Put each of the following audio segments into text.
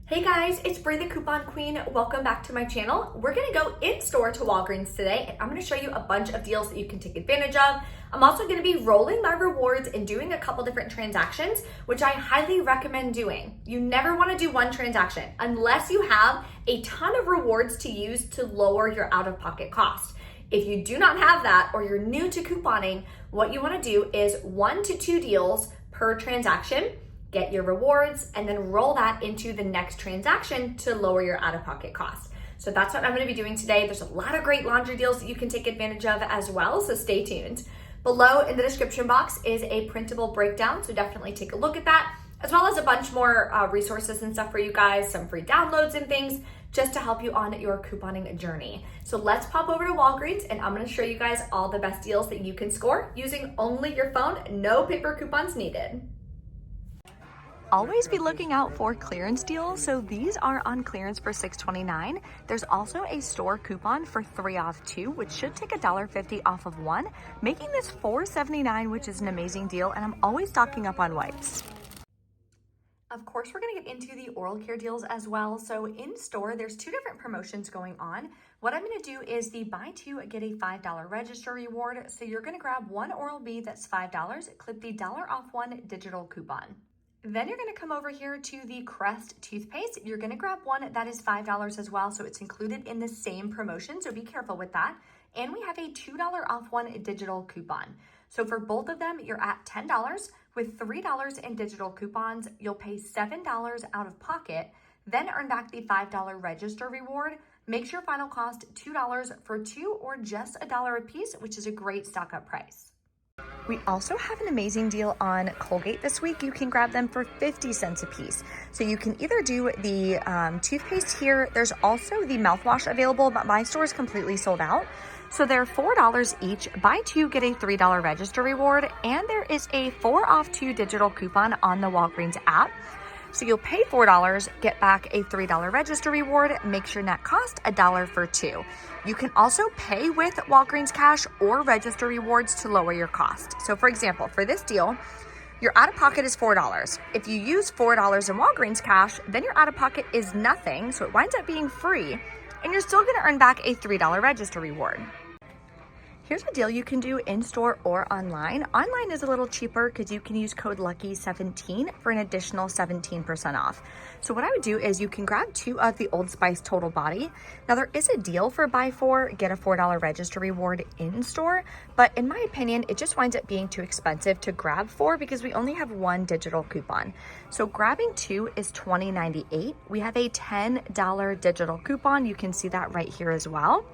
Hey guys, it's Bree the Coupon Queen. Welcome back to my channel. We're gonna go in store to Walgreens today and I'm gonna show you a bunch of deals that you can take advantage of. I'm also gonna be rolling my rewards and doing a couple different transactions, which I highly recommend doing. You never wanna do one transaction unless you have a ton of rewards to use to lower your out-of-pocket cost. If you do not have that or you're new to couponing, what you wanna do is 1 to 2 deals per transaction. Get your rewards, and then roll that into the next transaction to lower your out-of-pocket cost. So that's what I'm gonna be doing today. There's a lot of great laundry deals that you can take advantage of as well, so stay tuned. Below in the description box is a printable breakdown, so definitely take a look at that, as well as a bunch more resources and stuff for you guys, some free downloads and things, just to help you on your couponing journey. So let's pop over to Walgreens, and I'm gonna show you guys all the best deals that you can score using only your phone, no paper coupons needed. Always be looking out for clearance deals. So these are on clearance for $6.29. There's also a store coupon for 3 off 2, which should take $1.50 off of 1, making this $4.79, which is an amazing deal. And I'm always stocking up on wipes. Of course, we're gonna get into the oral care deals as well. So in store, there's 2 different promotions going on. What I'm gonna do is the buy 2, get a $5 register reward. So you're gonna grab 1 Oral-B that's $5, clip the $1 off 1 digital coupon. Then you're gonna come over here to the Crest toothpaste. You're gonna grab one that is $5 as well, so it's included in the same promotion, so be careful with that. And we have a $2 off 1 digital coupon. So for both of them, you're at $10. With $3 in digital coupons, you'll pay $7 out of pocket, then earn back the $5 register reward. Makes your final cost $2 for 2 or just $1 a piece, which is a great stock up price. We also have an amazing deal on Colgate this week. You can grab them for 50 cents a piece. So you can either do the toothpaste here. There's also the mouthwash available, but my store is completely sold out. So they're $4 each. Buy 2, get a $3 register reward. And there is a 4 off 2 digital coupon on the Walgreens app. So you'll pay $4, get back a $3 register reward, makes your net cost $1 for 2. You can also pay with Walgreens cash or register rewards to lower your cost. So for example, for this deal, your out-of-pocket is $4. If you use $4 in Walgreens cash, then your out-of-pocket is nothing, so it winds up being free, and you're still gonna earn back a $3 register reward. Here's a deal you can do in-store or online. Online is a little cheaper because you can use code LUCKY17 for an additional 17% off. So what I would do is you can grab 2 of the Old Spice Total Body. Now there is a deal for buy 4, get a $4 register reward in-store, but in my opinion, it just winds up being too expensive to grab 4 because we only have 1 digital coupon. So grabbing 2 is $20.98. We have a $10 digital coupon. You can see that right here as well.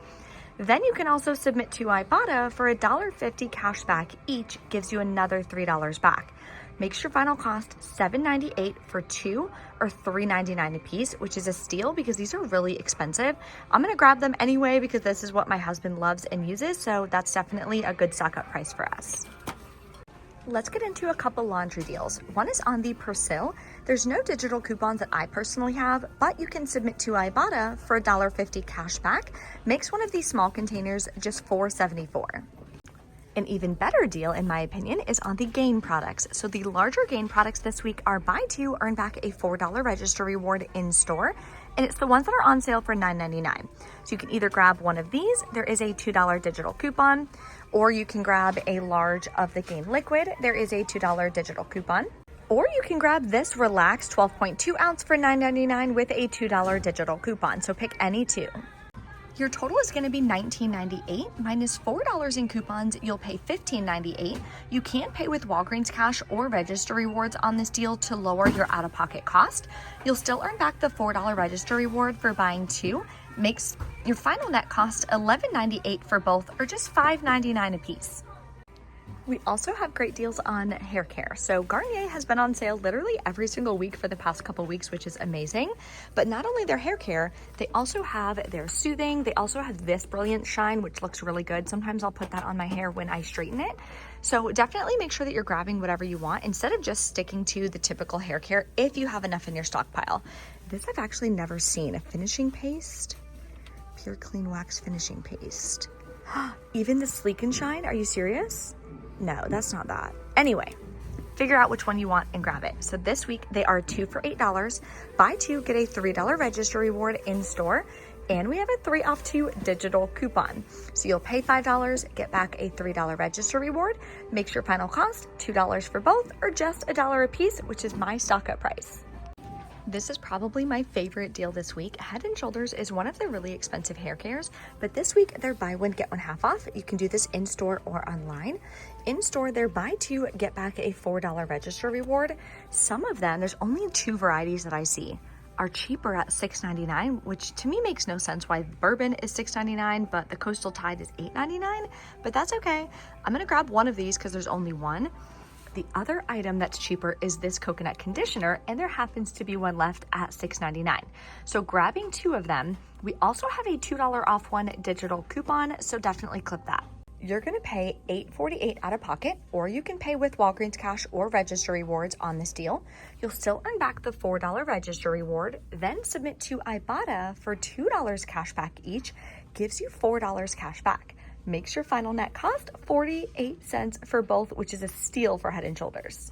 Then you can also submit to Ibotta for $1.50 cash back each, gives you another $3 back. Makes your final cost $7.98 for 2 or $3.99 a piece, which is a steal because these are really expensive. I'm gonna grab them anyway because this is what my husband loves and uses, so that's definitely a good stock up price for us. Let's get into a couple laundry deals. One is on the Persil. There's no digital coupons that I personally have, but you can submit to Ibotta for $1.50 cash back. Makes one of these small containers just $4.74. An even better deal, in my opinion, is on the Gain products. So the larger Gain products this week are buy 2, earn back a $4 register reward in store. And it's the ones that are on sale for $9.99. So you can either grab one of these, there is a $2 digital coupon, or you can grab a large of the Gain liquid, there is a $2 digital coupon. Or you can grab this Relax 12.2 ounce for $9.99 with a $2 digital coupon. So pick any 2. Your total is going to be $19.98 minus $4 in coupons. You'll pay $15.98. You can't pay with Walgreens cash or register rewards on this deal to lower your out-of-pocket cost. You'll still earn back the $4 register reward for buying 2. Makes your final net cost $11.98 for both, or just $5.99 a piece. We also have great deals on hair care. So Garnier has been on sale literally every single week for the past couple weeks, which is amazing. But not only their hair care, they also have their soothing. They also have this Brilliant Shine, which looks really good. Sometimes I'll put that on my hair when I straighten it. So definitely make sure that you're grabbing whatever you want instead of just sticking to the typical hair care if you have enough in your stockpile. This I've actually never seen. A finishing paste, Pure Clean Wax finishing paste. Even the Sleek and Shine, are you serious? No, that's not that. Anyway, figure out which one you want and grab it. So this week they are 2 for $8. Buy 2, get a $3 register reward in store. And we have a 3 off 2 digital coupon. So you'll pay $5, get back a $3 register reward. Makes your final cost $2 for both or just $1 a piece, which is my stock up price. This is probably my favorite deal this week. Head & Shoulders is one of the really expensive hair cares, but this week they're buy one, get one half off. You can do this in store or online. In store, they're buy 2, get back a $4 register reward. Some of them, there's only 2 varieties that I see, are cheaper at $6.99, which to me makes no sense why bourbon is $6.99, but the Coastal Tide is $8.99, but that's okay. I'm gonna grab one of these because there's only one. The other item that's cheaper is this coconut conditioner, and there happens to be one left at $6.99. So grabbing 2 of them, we also have a $2 off 1 digital coupon, so definitely clip that. You're gonna pay $8.48 out of pocket, or you can pay with Walgreens cash or register rewards on this deal. You'll still earn back the $4 register reward, then submit to Ibotta for $2 cash back each, gives you $4 cash back. Makes your final net cost 48 cents for both, which is a steal for Head & Shoulders.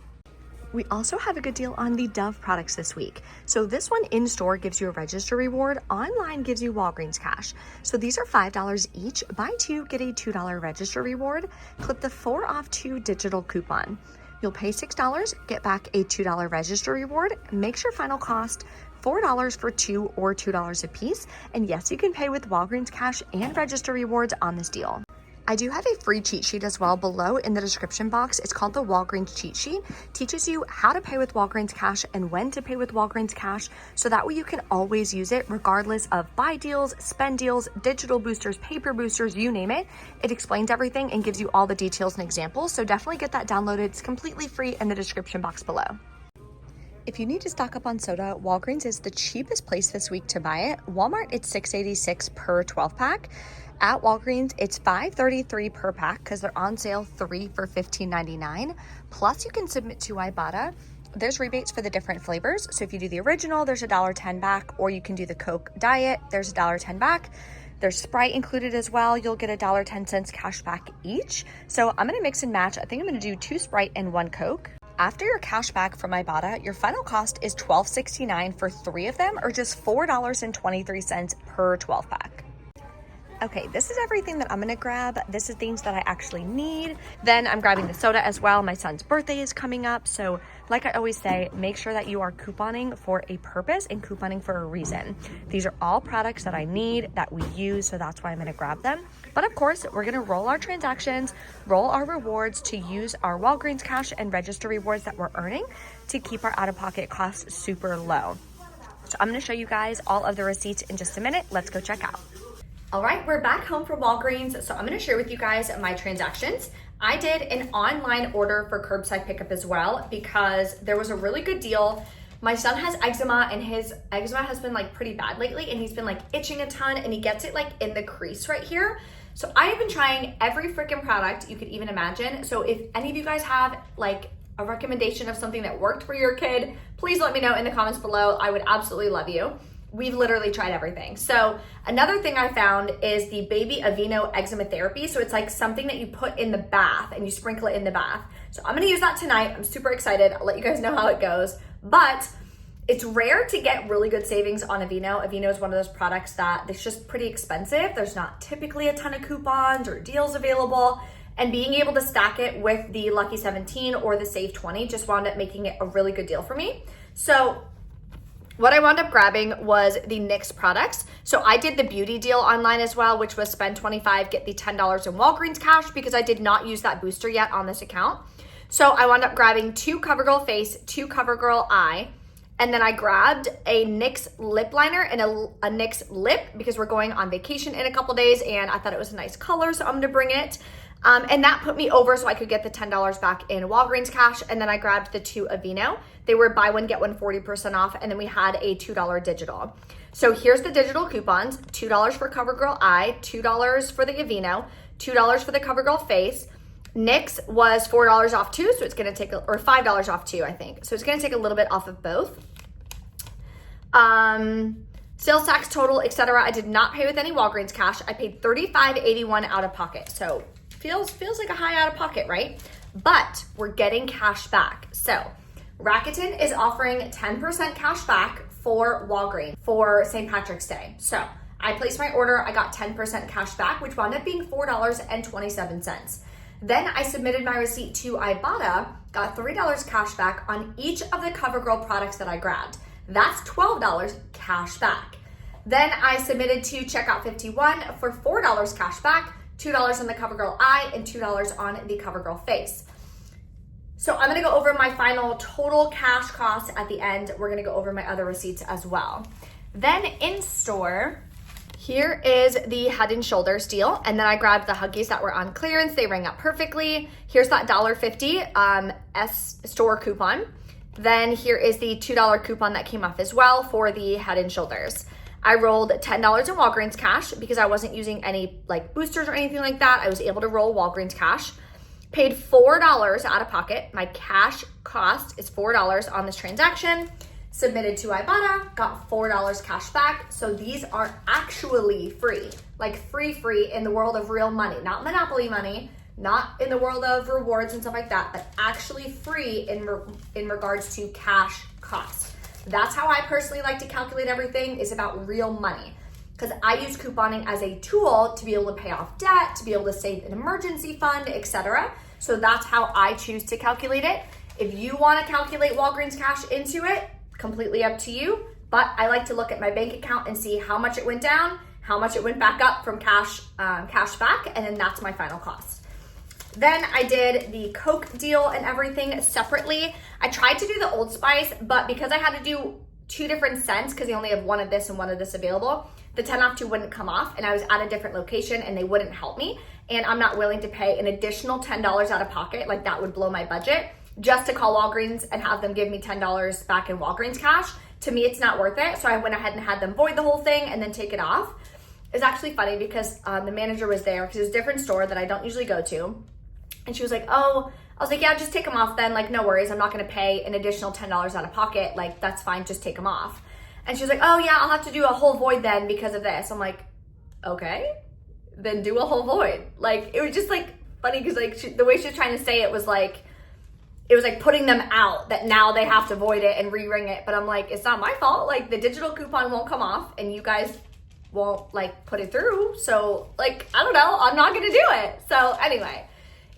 We also have a good deal on the Dove products this week. So this one in store gives you a register reward, online gives you Walgreens cash. So these are $5 each. Buy 2, get a $2 register reward. Clip the 4 off 2 digital coupon. You'll pay $6, get back a $2 register reward. Makes your final cost $4 for 2 or $2 a piece. And yes, you can pay with Walgreens cash and register rewards on this deal. I do have a free cheat sheet as well below in the description box. It's called the Walgreens cheat sheet. Teaches you how to pay with Walgreens cash and when to pay with Walgreens cash, so that way you can always use it regardless of buy deals, spend deals, digital boosters, paper boosters, you name it. It explains everything and gives you all the details and examples. So definitely get that downloaded. It's completely free in the description box below. If you need to stock up on soda, Walgreens is the cheapest place this week to buy it. Walmart, it's $6.86 per 12 pack. At Walgreens, it's $5.33 per pack because they're on sale 3 for $15.99. Plus, you can submit to Ibotta. There's rebates for the different flavors. So if you do the original, there's $1.10 back, or you can do the Coke Diet, there's $1.10 back. There's Sprite included as well. You'll get $1.10 cash back each. So I'm gonna mix and match. I think I'm gonna do 2 Sprite and 1 Coke. After your cash back from Ibotta, your final cost is $12.69 for 3 of them, or just $4.23 per 12 pack. Okay, this is everything that I'm gonna grab. This is things that I actually need. Then I'm grabbing the soda as well. My son's birthday is coming up. So like I always say, make sure that you are couponing for a purpose and couponing for a reason. These are all products that I need, that we use, so that's why I'm gonna grab them. But of course, we're gonna roll our transactions, roll our rewards to use our Walgreens cash and register rewards that we're earning to keep our out-of-pocket costs super low. So I'm gonna show you guys all of the receipts in just a minute. Let's go check out. All right, we're back home from Walgreens, so I'm gonna share with you guys my transactions. I did an online order for curbside pickup as well because there was a really good deal. My son has eczema and his eczema has been like pretty bad lately, and he's been like itching a ton, and he gets it like in the crease right here. So I have been trying every freaking product you could even imagine. So if any of you guys have like a recommendation of something that worked for your kid, please let me know in the comments below. I would absolutely love you. We've literally tried everything. So another thing I found is the Baby Aveeno Eczema Therapy. So it's like something that you put in the bath and you sprinkle it in the bath. So I'm gonna use that tonight. I'm super excited. I'll let you guys know how it goes. But it's rare to get really good savings on Aveeno. Aveeno is one of those products that it's just pretty expensive. There's not typically a ton of coupons or deals available. And being able to stack it with the Lucky 17 or the Save 20 just wound up making it a really good deal for me. So what I wound up grabbing was the NYX products. So I did the beauty deal online as well, which was spend $25, get the $10 in Walgreens cash, because I did not use that booster yet on this account. So I wound up grabbing 2 CoverGirl Face, 2 CoverGirl Eye, and then I grabbed a NYX lip liner and a NYX lip because we're going on vacation in a couple days, and I thought it was a nice color, so I'm gonna bring it. And that put me over so I could get the $10 back in Walgreens cash. And then I grabbed the 2 Aveeno. They were buy one, get one 40% off. And then we had a $2 digital. So here's the digital coupons: $2 for CoverGirl Eye, $2 for the Aveeno, $2 for the CoverGirl Face. NYX was $4 off too, so it's gonna take, or $5 off too, I think. So it's gonna take a little bit off of both. Sales tax, total, etc. I did not pay with any Walgreens cash. I paid $35.81 out of pocket. So feels like a high out of pocket, right? but we're getting cash back. So Rakuten is offering 10% cash back for Walgreens for St. Patrick's Day. So I placed my order, I got 10% cash back, which wound up being $4.27. Then I submitted my receipt to Ibotta, got $3 cash back on each of the CoverGirl products that I grabbed. That's $12 cash back. Then I submitted to Checkout 51 for $4 cash back, $2 on the CoverGirl eye, and $2 on the CoverGirl face. So I'm gonna go over my final total cash cost at the end. We're gonna go over my other receipts as well. Then in store, here is the Head and Shoulders deal. And then I grabbed the Huggies that were on clearance. They rang up perfectly. Here's that $1.50 store coupon. Then here is the $2 coupon that came off as well for the Head and Shoulders. I rolled $10 in Walgreens cash because I wasn't using any like boosters or anything like that. I was able to roll Walgreens cash. Paid $4 out of pocket. My cash cost is $4 on this transaction. Submitted to Ibotta, got $4 cash back. So these are actually free, like free in the world of real money, not Monopoly money, not in the world of rewards and stuff like that, but actually free in regards to cash costs. That's how I personally like to calculate everything, is about real money. Because I use couponing as a tool to be able to pay off debt, to be able to save an emergency fund, etc. So that's how I choose to calculate it. If you want to calculate Walgreens cash into it, completely up to you. But I like to look at my bank account and see how much it went down, how much it went back up from cash back, and then that's my final cost. Then I did the Coke deal and everything separately. I tried to do the Old Spice, but because I had to do 2 different scents, because they only have one of this and one of this available, the 10 off 2 wouldn't come off, and I was at a different location and they wouldn't help me. And I'm not willing to pay an additional $10 out of pocket, like that would blow my budget, just to call Walgreens and have them give me $10 back in Walgreens cash. To me, it's not worth it. So I went ahead and had them void the whole thing and then take it off. It's actually funny because the manager was there, because it's a different store that I don't usually go to. And she was like, oh, I was like, yeah, just take them off then. Like, no worries. I'm not going to pay an additional $10 out of pocket. Like, that's fine. Just take them off. And she was like, oh yeah, I'll have to do a whole void then because of this. I'm like, okay, then do a whole void. Like, it was just like funny because like the way she was trying to say it was like putting them out, that now they have to void it and re-ring it. But I'm like, it's not my fault. Like, the digital coupon won't come off and you guys won't like put it through. So like, I don't know, I'm not going to do it. So anyway,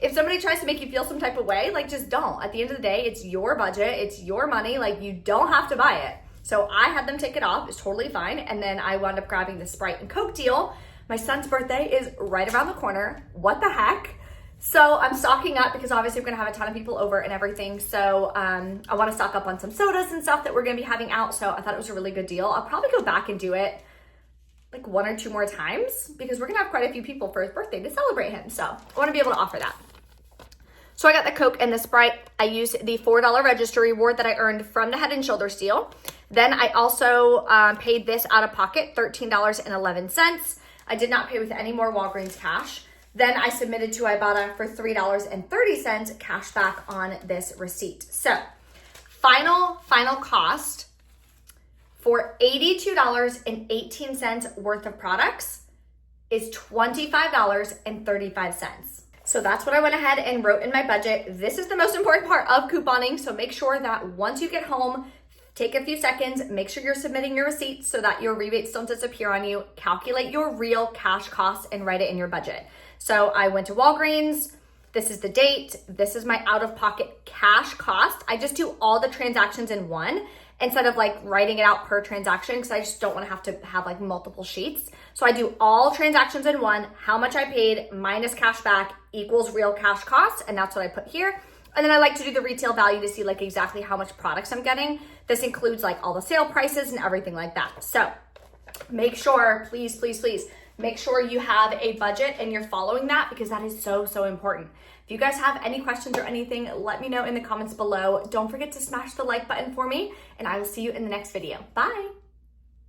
if somebody tries to make you feel some type of way, like, just don't. At the end of the day, it's your budget, it's your money. Like, you don't have to buy it. So I had them take it off. It's totally fine. And then I wound up grabbing the Sprite and Coke deal. My son's birthday is right around the corner. What the heck? So I'm stocking up because obviously we're gonna have a ton of people over and everything. So I wanna stock up on some sodas and stuff that we're gonna be having out. So I thought it was a really good deal. I'll probably go back and do it like 1 or 2 more times because we're gonna have quite a few people for his birthday to celebrate him. So I wanna be able to offer that. So I got the Coke and the Sprite. I used the $4 register reward that I earned from the Head and Shoulders deal. Then I also paid this out of pocket, $13.11. I did not pay with any more Walgreens cash. Then I submitted to Ibotta for $3.30 cash back on this receipt. So final cost for $82.18 worth of products is $25.35. So that's what I went ahead and wrote in my budget. This is the most important part of couponing. So make sure that once you get home, take a few seconds, make sure you're submitting your receipts so that your rebates don't disappear on you. Calculate your real cash costs and write it in your budget. So I went to Walgreens. This is the date. This is my out-of-pocket cash cost. I just do all the transactions in one instead of like writing it out per transaction because I just don't want to have like multiple sheets. So I do all transactions in one, how much I paid minus cash back equals real cash costs, and that's what I put here. And then I like to do the retail value to see like exactly how much products I'm getting. This includes like all the sale prices and everything like that. So make sure, please, make sure you have a budget and you're following that because that is so, so important. If you guys have any questions or anything, let me know in the comments below. Don't forget to smash the like button for me and I will see you in the next video. Bye.